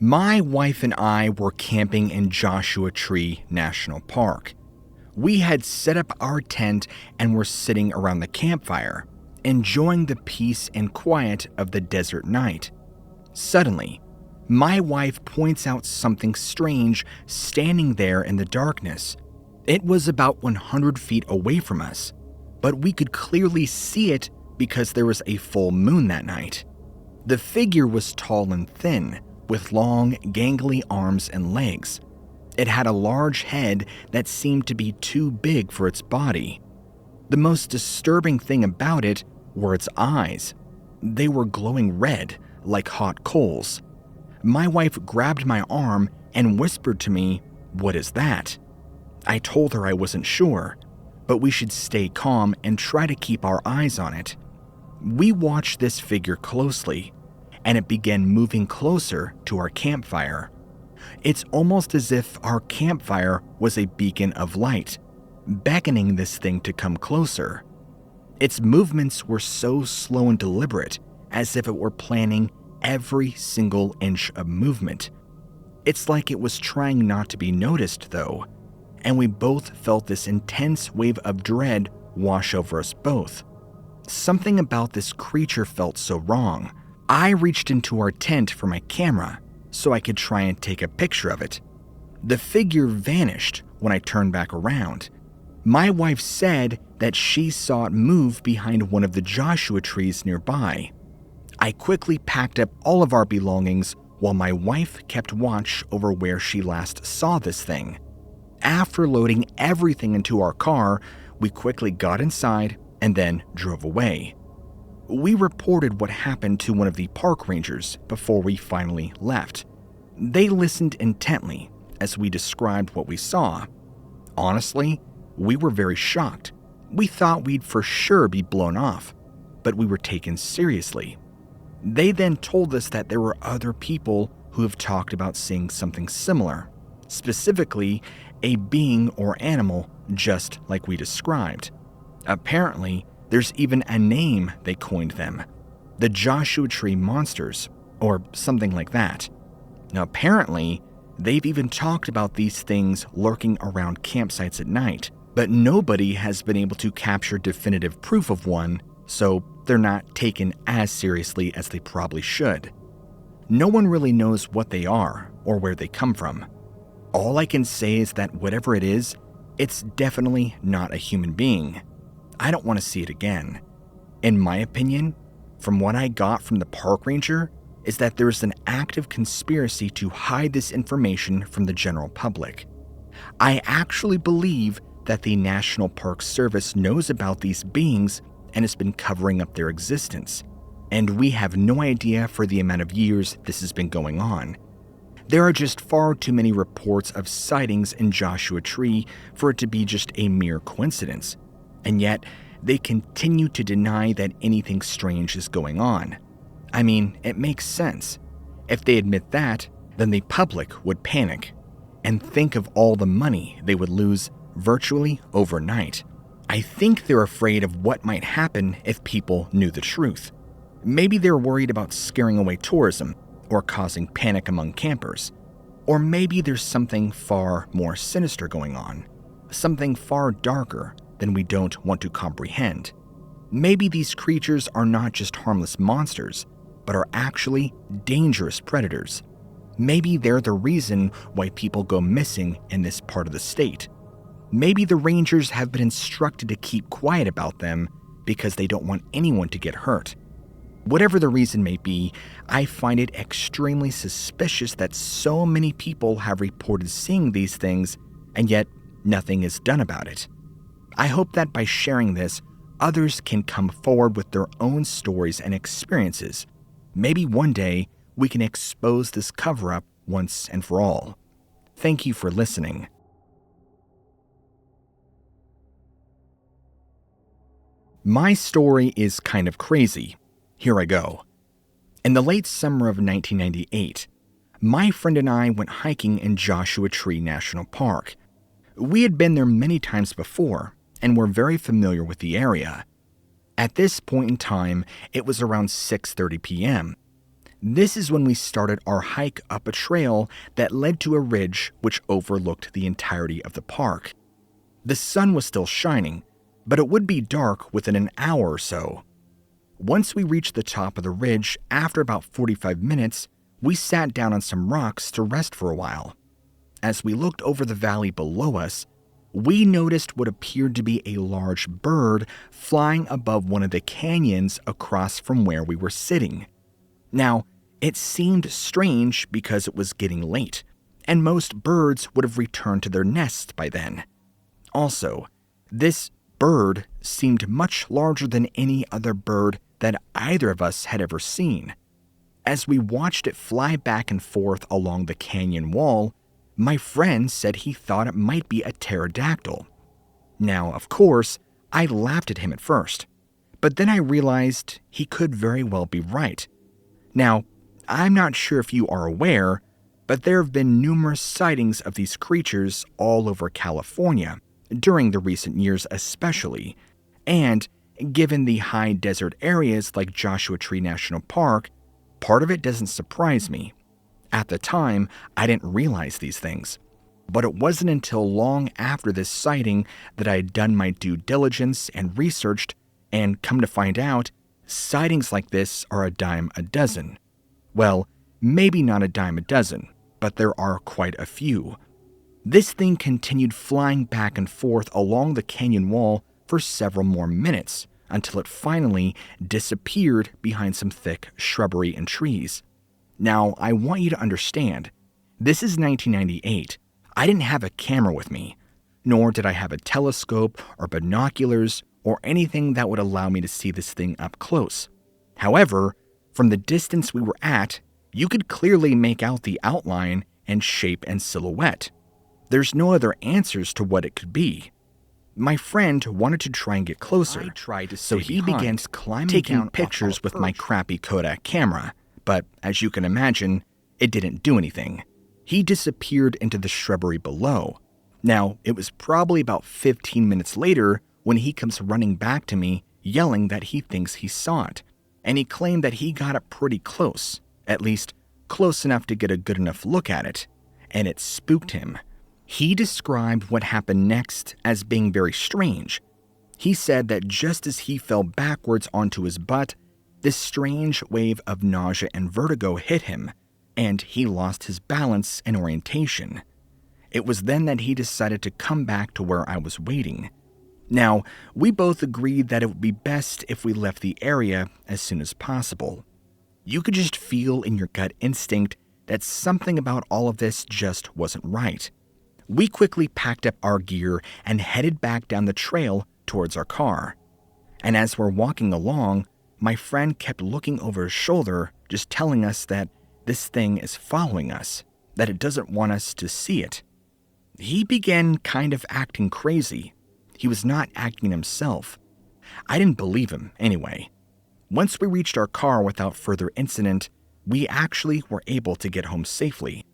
My wife and I were camping in Joshua Tree National Park. We had set up our tent and were sitting around the campfire, enjoying the peace and quiet of the desert night. Suddenly, my wife points out something strange standing there in the darkness. It was about 100 feet away from us, but we could clearly see it because there was a full moon that night. The figure was tall and thin, with long, gangly arms and legs. It had a large head that seemed to be too big for its body. The most disturbing thing about it were its eyes. They were glowing red, like hot coals. My wife grabbed my arm and whispered to me, "What is that?" I told her I wasn't sure, but we should stay calm and try to keep our eyes on it. We watched this figure closely, and it began moving closer to our campfire. It's almost as if our campfire was a beacon of light, beckoning this thing to come closer. Its movements were so slow and deliberate, as if it were planning every single inch of movement. It's like it was trying not to be noticed, though, and we both felt this intense wave of dread wash over us both. Something about this creature felt so wrong. I reached into our tent for my camera so I could try and take a picture of it. The figure vanished when I turned back around. My wife said that she saw it move behind one of the Joshua trees nearby. I quickly packed up all of our belongings while my wife kept watch over where she last saw this thing. After loading everything into our car, we quickly got inside and then drove away. We reported what happened to one of the park rangers before we finally left. They listened intently as we described what we saw. Honestly, we were very shocked. We thought we'd for sure be blown off, but we were taken seriously. They then told us that there were other people who have talked about seeing something similar, specifically a being or animal just like we described. Apparently, there's even a name they coined them, the Joshua Tree Monsters, or something like that. Now, apparently, they've even talked about these things lurking around campsites at night, but nobody has been able to capture definitive proof of one, so they're not taken as seriously as they probably should. No one really knows what they are or where they come from. All I can say is that whatever it is, it's definitely not a human being. I don't want to see it again. In my opinion, from what I got from the park ranger, is that there's an active conspiracy to hide this information from the general public. I actually believe that the National Park Service knows about these beings and has been covering up their existence, and we have no idea for the amount of years this has been going on. There are just far too many reports of sightings in Joshua Tree for it to be just a mere coincidence. And yet, they continue to deny that anything strange is going on. I mean, it makes sense. If they admit that, then the public would panic. And think of all the money they would lose virtually overnight. I think they're afraid of what might happen if people knew the truth. Maybe they're worried about scaring away tourism or causing panic among campers. Or maybe there's something far more sinister going on. Something far darker than we don't want to comprehend. Maybe these creatures are not just harmless monsters, but are actually dangerous predators. Maybe they're the reason why people go missing in this part of the state. Maybe the rangers have been instructed to keep quiet about them because they don't want anyone to get hurt. Whatever the reason may be, I find it extremely suspicious that so many people have reported seeing these things, and yet nothing is done about it. I hope that by sharing this, others can come forward with their own stories and experiences. Maybe one day we can expose this cover-up once and for all. Thank you for listening. My story is kind of crazy. Here I go. In the late summer of 1998, my friend and I went hiking in Joshua Tree National Park. We had been there many times before and were very familiar with the area. At this point in time, it was around 6:30 p.m. This is when we started our hike up a trail that led to a ridge which overlooked the entirety of the park. The sun was still shining, but it would be dark within an hour or so. Once we reached the top of the ridge, after about 45 minutes, we sat down on some rocks to rest for a while. As we looked over the valley below us, we noticed what appeared to be a large bird flying above one of the canyons across from where we were sitting. Now, it seemed strange because it was getting late, and most birds would have returned to their nests by then. Also, this bird seemed much larger than any other bird that either of us had ever seen. As we watched it fly back and forth along the canyon wall, my friend said he thought it might be a pterodactyl. Now, of course, I laughed at him at first, but then I realized he could very well be right. Now, I'm not sure if you are aware, but there have been numerous sightings of these creatures all over California, during the recent years especially, and given the high desert areas like Joshua Tree National Park, part of it doesn't surprise me. At the time, I didn't realize these things, but it wasn't until long after this sighting that I had done my due diligence and researched, and come to find out, sightings like this are a dime a dozen. Well, maybe not a dime a dozen, but there are quite a few. This thing continued flying back and forth along the canyon wall for several more minutes until it finally disappeared behind some thick shrubbery and trees. Now, I want you to understand, this is 1998. I didn't have a camera with me, nor did I have a telescope or binoculars or anything that would allow me to see this thing up close. However, from the distance we were at, you could clearly make out the outline and shape and silhouette. There's no other answers to what it could be. My friend wanted to try and get closer, so he began taking pictures with my crappy Kodak camera, but as you can imagine, it didn't do anything. He disappeared into the shrubbery below. Now, it was probably about 15 minutes later when he comes running back to me, yelling that he thinks he saw it, and he claimed that he got it pretty close, at least close enough to get a good enough look at it, and it spooked him. He described what happened next as being very strange. He said that just as he fell backwards onto his butt, this strange wave of nausea and vertigo hit him, and he lost his balance and orientation. It was then that he decided to come back to where I was waiting. Now, we both agreed that it would be best if we left the area as soon as possible. You could just feel in your gut instinct that something about all of this just wasn't right. We quickly packed up our gear and headed back down the trail towards our car. And as we're walking along, my friend kept looking over his shoulder, just telling us that this thing is following us, that it doesn't want us to see it. He began kind of acting crazy. He was not acting himself. I didn't believe him anyway. Once we reached our car without further incident, we actually were able to get home safely.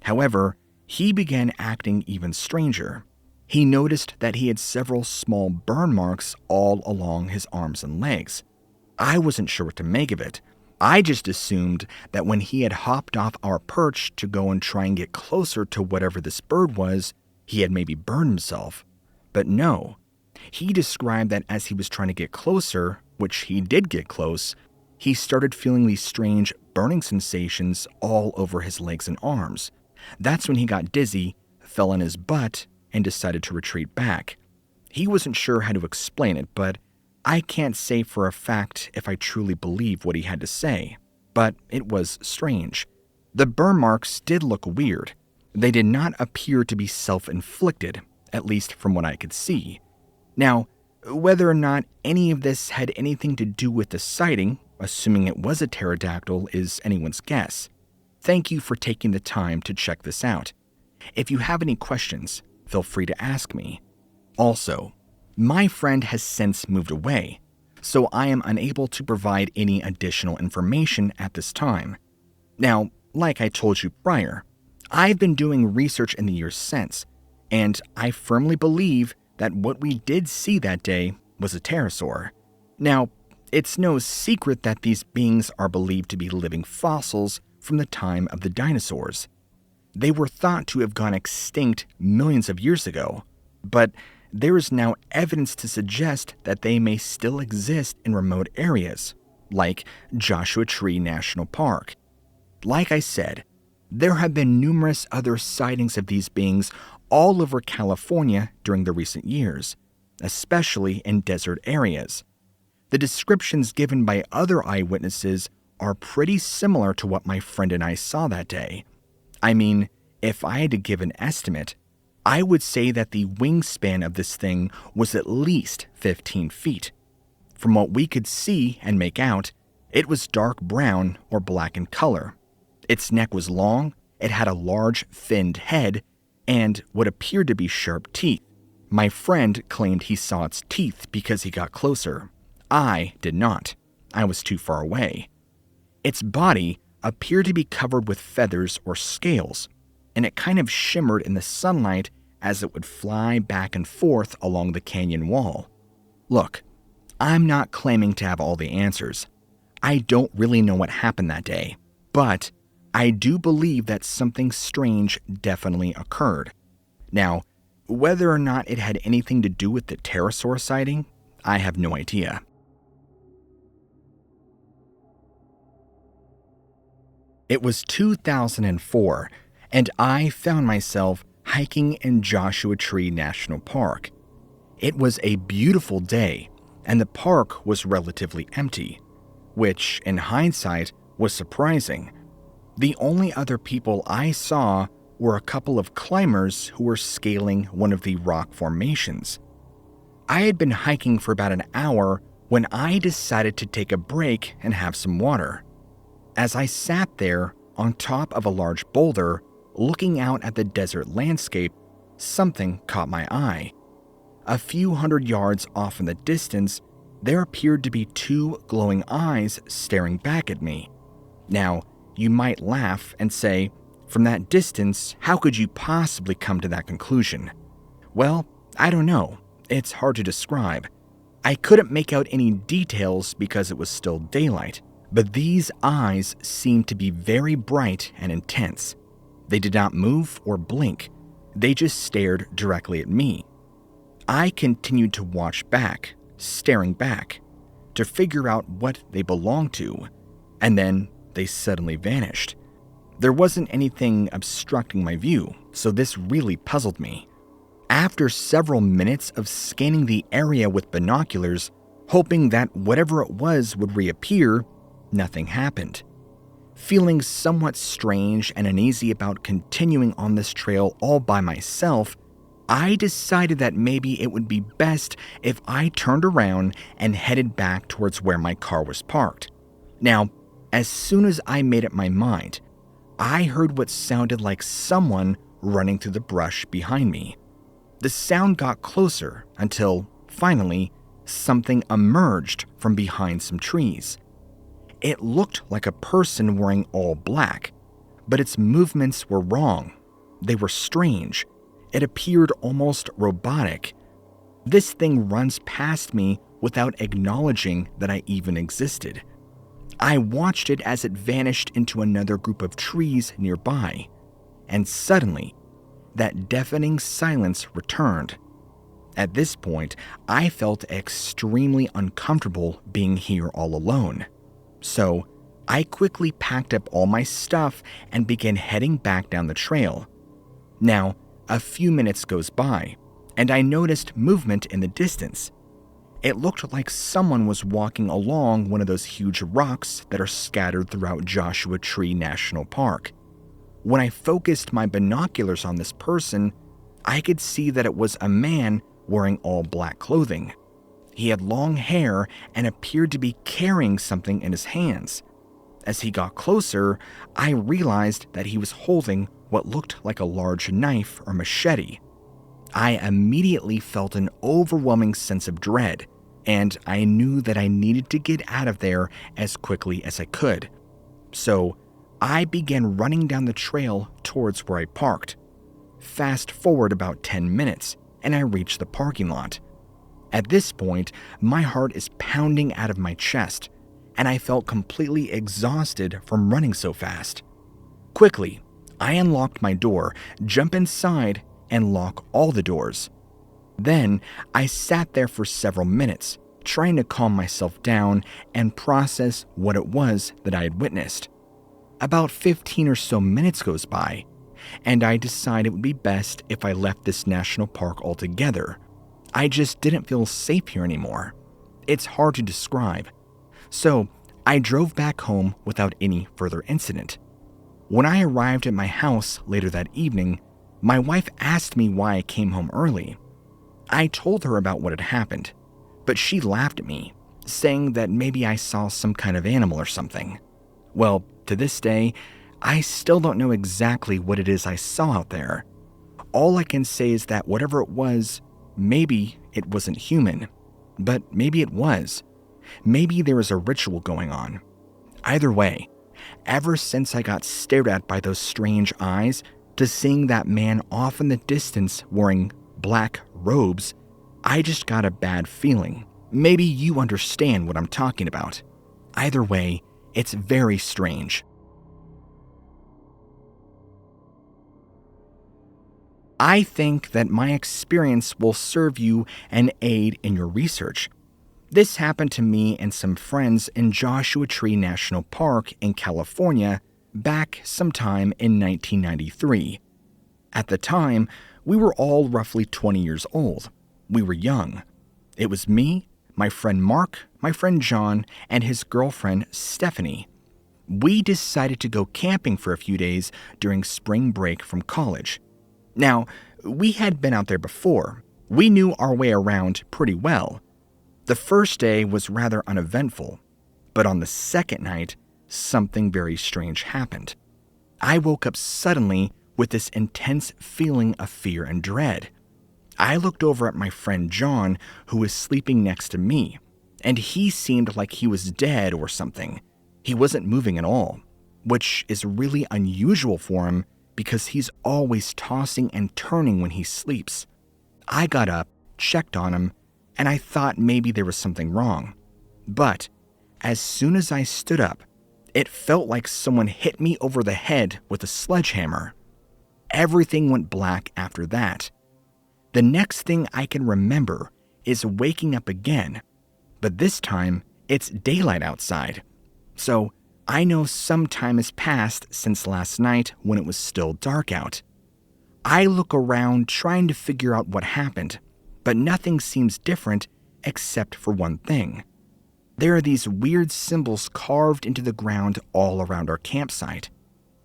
However, he began acting even stranger. He noticed that he had several small burn marks all along his arms and legs. I wasn't sure what to make of it. I just assumed that when he had hopped off our perch to go and try and get closer to whatever this bird was, he had maybe burned himself. But no. He described that as he was trying to get closer, which he did get close, he started feeling these strange burning sensations all over his legs and arms. That's when he got dizzy, fell on his butt, and decided to retreat back. He wasn't sure how to explain it, but I can't say for a fact if I truly believe what he had to say. But it was strange. The burn marks did look weird. They did not appear to be self-inflicted, at least from what I could see. Now, whether or not any of this had anything to do with the sighting, assuming it was a pterodactyl, is anyone's guess. Thank you for taking the time to check this out. If you have any questions, feel free to ask me. Also, my friend has since moved away, so I am unable to provide any additional information at this time. Now, like I told you prior, I've been doing research in the years since, and I firmly believe that what we did see that day was a pterosaur. Now, It's no secret that these beings are believed to be living fossils from the time of the dinosaurs. They were thought to have gone extinct millions of years ago, but there is now evidence to suggest that they may still exist in remote areas, like Joshua Tree National Park. Like I said, there have been numerous other sightings of these beings all over California during the recent years, especially in desert areas. The descriptions given by other eyewitnesses are pretty similar to what my friend and I saw that day. I mean, if I had to give an estimate, I would say that the wingspan of this thing was at least 15 feet. From what we could see and make out, it was dark brown or black in color. Its neck was long, it had a large, finned head, and what appeared to be sharp teeth. My friend claimed he saw its teeth because he got closer. I did not. I was too far away. Its body appeared to be covered with feathers or scales, and it kind of shimmered in the sunlight as it would fly back and forth along the canyon wall. Look, I'm not claiming to have all the answers. I don't really know what happened that day, but I do believe that something strange definitely occurred. Now, whether or not it had anything to do with the pterosaur sighting, I have no idea. It was 2004, and I found myself hiking in Joshua Tree National Park. It was a beautiful day, and the park was relatively empty, which, in hindsight, was surprising. The only other people I saw were a couple of climbers who were scaling one of the rock formations. I had been hiking for about an hour when I decided to take a break and have some water. As I sat there on top of a large boulder, looking out at the desert landscape, something caught my eye. A few hundred yards off in the distance, there appeared to be two glowing eyes staring back at me. Now, you might laugh and say, from that distance, how could you possibly come to that conclusion? Well, I don't know. It's hard to describe. I couldn't make out any details because it was still daylight, but these eyes seemed to be very bright and intense. They did not move or blink. They just stared directly at me. I continued to watch back, staring back, to figure out what they belonged to, and then they suddenly vanished. There wasn't anything obstructing my view, so this really puzzled me. After several minutes of scanning the area with binoculars, hoping that whatever it was would reappear, nothing happened. Feeling somewhat strange and uneasy about continuing on this trail all by myself, I decided that maybe it would be best if I turned around and headed back towards where my car was parked. Now, as soon as I made up my mind, I heard what sounded like someone running through the brush behind me. The sound got closer until, finally, something emerged from behind some trees. It looked like a person wearing all black, but its movements were wrong. They were strange. It appeared almost robotic. This thing runs past me without acknowledging that I even existed. I watched it as it vanished into another group of trees nearby, and suddenly, that deafening silence returned. At this point, I felt extremely uncomfortable being here all alone. So, I quickly packed up all my stuff and began heading back down the trail. Now, a few minutes goes by, and I noticed movement in the distance. It looked like someone was walking along one of those huge rocks that are scattered throughout Joshua Tree National Park. When I focused my binoculars on this person, I could see that it was a man wearing all black clothing. He had long hair and appeared to be carrying something in his hands. As he got closer, I realized that he was holding what looked like a large knife or machete. I immediately felt an overwhelming sense of dread, and I knew that I needed to get out of there as quickly as I could. So, I began running down the trail towards where I parked. Fast forward about 10 minutes, and I reached the parking lot. At this point, my heart is pounding out of my chest, and I felt completely exhausted from running so fast. Quickly, I unlocked my door, jump inside, and lock all the doors. Then, I sat there for several minutes, trying to calm myself down and process what it was that I had witnessed. About 15 or so minutes goes by, and I decide it would be best if I left this national park altogether. I just didn't feel safe here anymore. It's hard to describe. So, I drove back home without any further incident. When I arrived at my house later that evening, my wife asked me why I came home early. I told her about what had happened, but she laughed at me, saying that maybe I saw some kind of animal or something. Well, to this day, I still don't know exactly what it is I saw out there. All I can say is that whatever it was, maybe it wasn't human, but maybe it was. Maybe there was a ritual going on. Either way, ever since I got stared at by those strange eyes, to seeing that man off in the distance wearing black robes, I just got a bad feeling. Maybe you understand what I'm talking about. Either way, it's very strange. I think that my experience will serve you and aid in your research. This happened to me and some friends in Joshua Tree National Park in California back sometime in 1993. At the time, we were all roughly 20 years old. We were young. It was me, my friend Mark, my friend John, and his girlfriend Stephanie. We decided to go camping for a few days during spring break from college. Now, we had been out there before. We knew our way around pretty well. The first day was rather uneventful, but on the second night, something very strange happened. I woke up suddenly with this intense feeling of fear and dread. I looked over at my friend John, who was sleeping next to me, and he seemed like he was dead or something. He wasn't moving at all, which is really unusual for him because he's always tossing and turning when he sleeps. I got up, checked on him, and I thought maybe there was something wrong. But as soon as I stood up, it felt like someone hit me over the head with a sledgehammer. Everything went black after that. The next thing I can remember is waking up again, but this time it's daylight outside. So I know some time has passed since last night when it was still dark out. I look around trying to figure out what happened, but nothing seems different except for one thing. There are these weird symbols carved into the ground all around our campsite.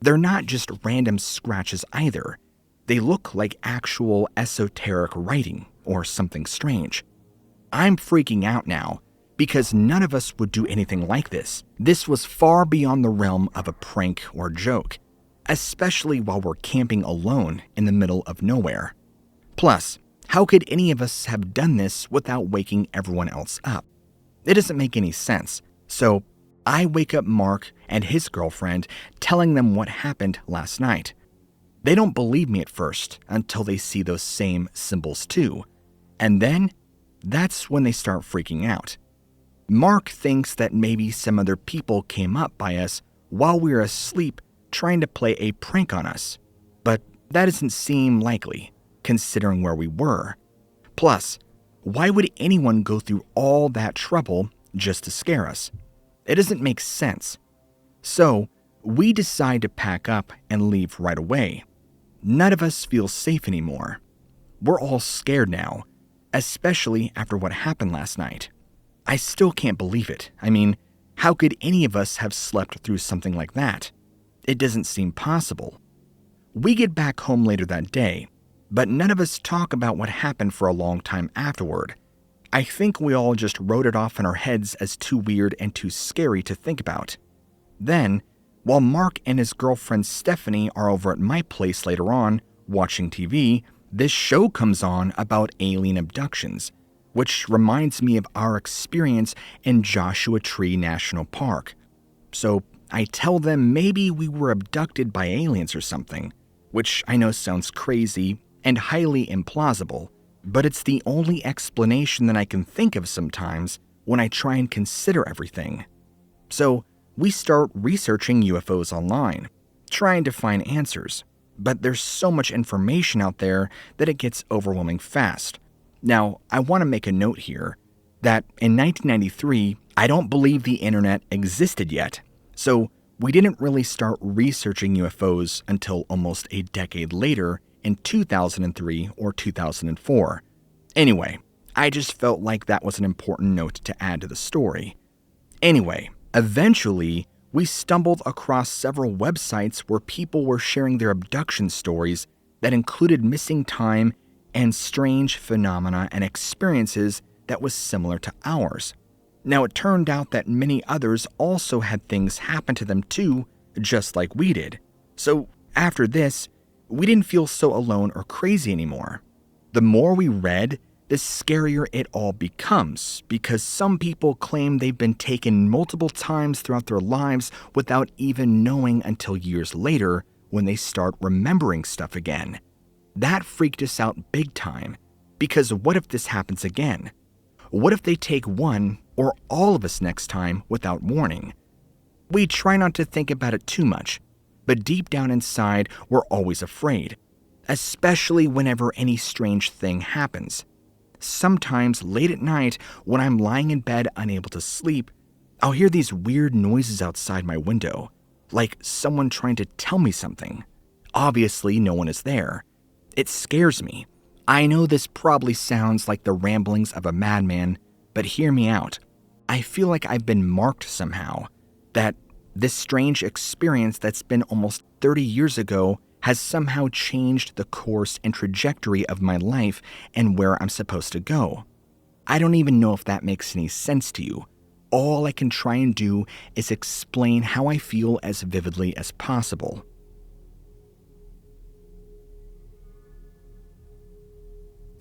They're not just random scratches either. They look like actual esoteric writing or something strange. I'm freaking out now because none of us would do anything like this. This was far beyond the realm of a prank or joke, especially while we're camping alone in the middle of nowhere. Plus, how could any of us have done this without waking everyone else up? It doesn't make any sense. So I wake up Mark and his girlfriend, telling them what happened last night. They don't believe me at first until they see those same symbols too. And then, that's when they start freaking out. Mark thinks that maybe some other people came up by us while we were asleep trying to play a prank on us. But that doesn't seem likely, considering where we were. Plus, why would anyone go through all that trouble just to scare us? It doesn't make sense. So, we decide to pack up and leave right away. None of us feel safe anymore. We're all scared now, especially after what happened last night. I still can't believe it. I mean, how could any of us have slept through something like that? It doesn't seem possible. We get back home later that day, but none of us talk about what happened for a long time afterward. I think we all just wrote it off in our heads as too weird and too scary to think about. Then, while Mark and his girlfriend Stephanie are over at my place later on, watching TV, this show comes on about alien abductions, which reminds me of our experience in Joshua Tree National Park. So I tell them maybe we were abducted by aliens or something, which I know sounds crazy and highly implausible, but it's the only explanation that I can think of sometimes when I try and consider everything. So we start researching UFOs online, trying to find answers, but there's so much information out there that it gets overwhelming fast. Now, I want to make a note here that in 1993, I don't believe the internet existed yet, so we didn't really start researching UFOs until almost a decade later in 2003 or 2004. Anyway, I just felt like that was an important note to add to the story. Anyway, eventually, we stumbled across several websites where people were sharing their abduction stories that included missing time and strange phenomena and experiences that was similar to ours. Now, it turned out that many others also had things happen to them too, just like we did. So after this, we didn't feel so alone or crazy anymore. The more we read, the scarier it all becomes, because some people claim they've been taken multiple times throughout their lives without even knowing until years later when they start remembering stuff again. That freaked us out big time, because what if this happens again? What if they take one or all of us next time without warning? We try not to think about it too much, but deep down inside, we're always afraid, especially whenever any strange thing happens. Sometimes late at night, when I'm lying in bed unable to sleep, I'll hear these weird noises outside my window, like someone trying to tell me something. Obviously, no one is there. It scares me. I know this probably sounds like the ramblings of a madman, but hear me out. I feel like I've been marked somehow, that this strange experience that's been almost 30 years ago has somehow changed the course and trajectory of my life and where I'm supposed to go. I don't even know if that makes any sense to you. All I can try and do is explain how I feel as vividly as possible.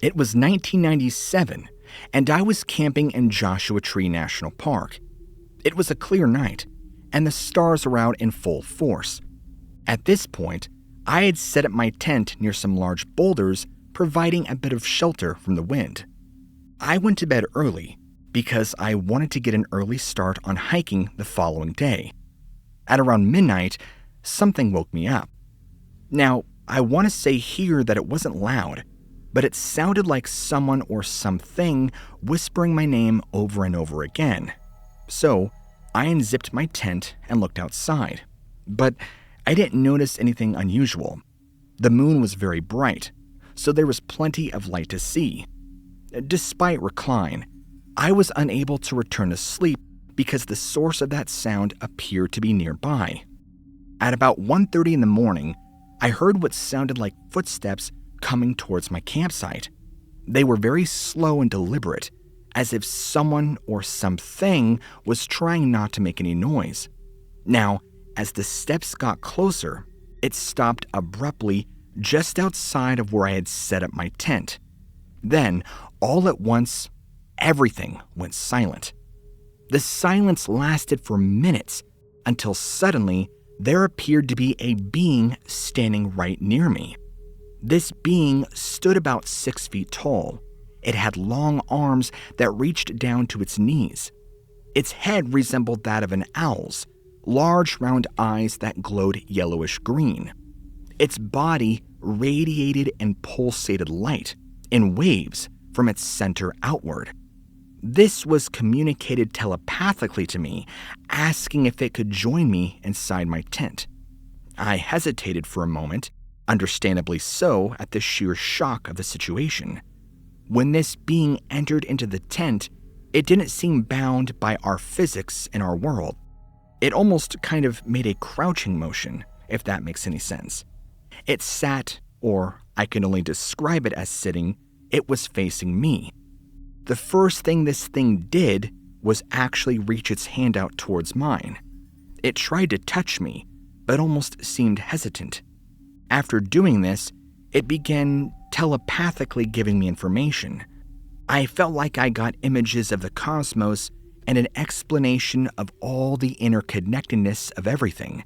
It was 1997, and I was camping in Joshua Tree National Park. It was a clear night, and the stars were out in full force. At this point, I had set up my tent near some large boulders, providing a bit of shelter from the wind. I went to bed early because I wanted to get an early start on hiking the following day. At around midnight, something woke me up. Now, I want to say here that it wasn't loud, but it sounded like someone or something whispering my name over and over again. So, I unzipped my tent and looked outside, but I didn't notice anything unusual. The moon was very bright, so there was plenty of light to see. Despite recline, I was unable to return to sleep because the source of that sound appeared to be nearby. At about 1:30 in the morning, I heard what sounded like footsteps coming towards my campsite. They were very slow and deliberate, as if someone or something was trying not to make any noise. Now, as the steps got closer, it stopped abruptly just outside of where I had set up my tent. Then, all at once, everything went silent. The silence lasted for minutes until suddenly there appeared to be a being standing right near me. This being stood about 6 feet tall. It had long arms that reached down to its knees. Its head resembled that of an owl's, large round eyes that glowed yellowish green. Its body radiated and pulsated light in waves from its center outward. This was communicated telepathically to me, asking if it could join me inside my tent. I hesitated for a moment, understandably so at the sheer shock of the situation. When this being entered into the tent, it didn't seem bound by our physics in our world. It almost kind of made a crouching motion, if that makes any sense. It sat, or I can only describe it as sitting, it was facing me. The first thing this thing did was actually reach its hand out towards mine. It tried to touch me, but almost seemed hesitant. After doing this, it began telepathically giving me information. I felt like I got images of the cosmos and an explanation of all the interconnectedness of everything.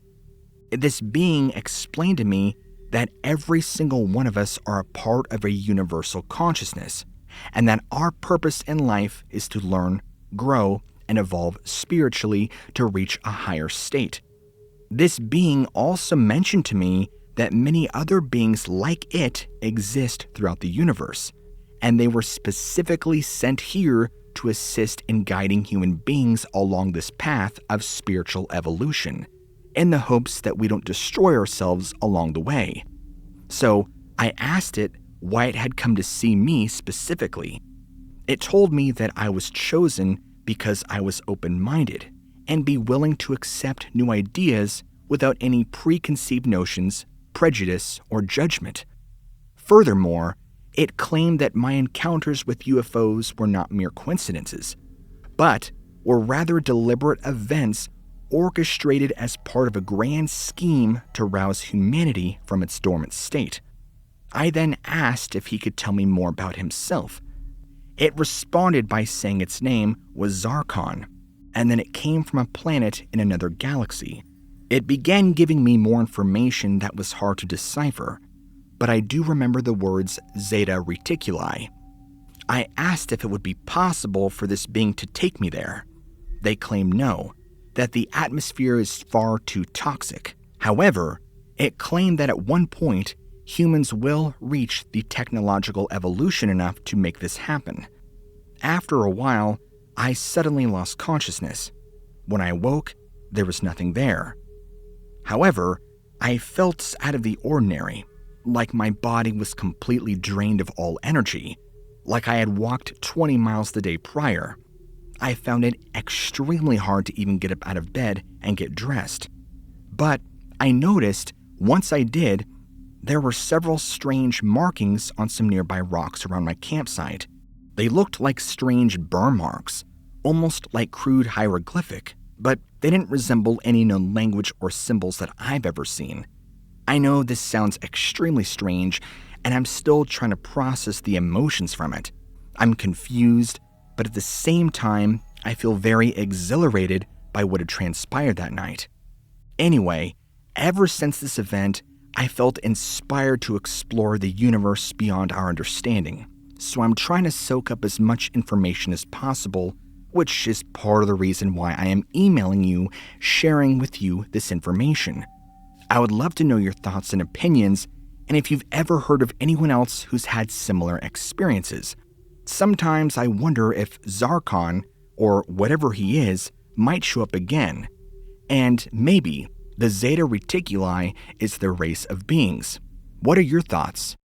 This being explained to me that every single one of us are a part of a universal consciousness, and that our purpose in life is to learn, grow, and evolve spiritually to reach a higher state. This being also mentioned to me that many other beings like it exist throughout the universe, and they were specifically sent here to assist in guiding human beings along this path of spiritual evolution, in the hopes that we don't destroy ourselves along the way. So I asked it why it had come to see me specifically. It told me that I was chosen because I was open-minded and be willing to accept new ideas without any preconceived notions, prejudice, or judgment. Furthermore, it claimed that my encounters with UFOs were not mere coincidences, but were rather deliberate events orchestrated as part of a grand scheme to rouse humanity from its dormant state. I then asked if he could tell me more about himself. It responded by saying its name was Zarkon, and then it came from a planet in another galaxy. It began giving me more information that was hard to decipher, but I do remember the words Zeta Reticuli. I asked if it would be possible for this being to take me there. They claim no, that the atmosphere is far too toxic. However, it claimed that at one point, humans will reach the technological evolution enough to make this happen. After a while, I suddenly lost consciousness. When I awoke, there was nothing there. However, I felt out of the ordinary, like my body was completely drained of all energy, like I had walked 20 miles the day prior. I found it extremely hard to even get up out of bed and get dressed. But I noticed, once I did, there were several strange markings on some nearby rocks around my campsite. They looked like strange burn marks, almost like crude hieroglyphic, but they didn't resemble any known language or symbols that I've ever seen. I know this sounds extremely strange, and I'm still trying to process the emotions from it. I'm confused, but at the same time, I feel very exhilarated by what had transpired that night. Anyway, ever since this event, I felt inspired to explore the universe beyond our understanding, so I'm trying to soak up as much information as possible, which is part of the reason why I am emailing you, sharing with you this information. I would love to know your thoughts and opinions, and if you've ever heard of anyone else who's had similar experiences. Sometimes I wonder if Zarkon, or whatever he is, might show up again. And maybe the Zeta Reticuli is their race of beings. What are your thoughts?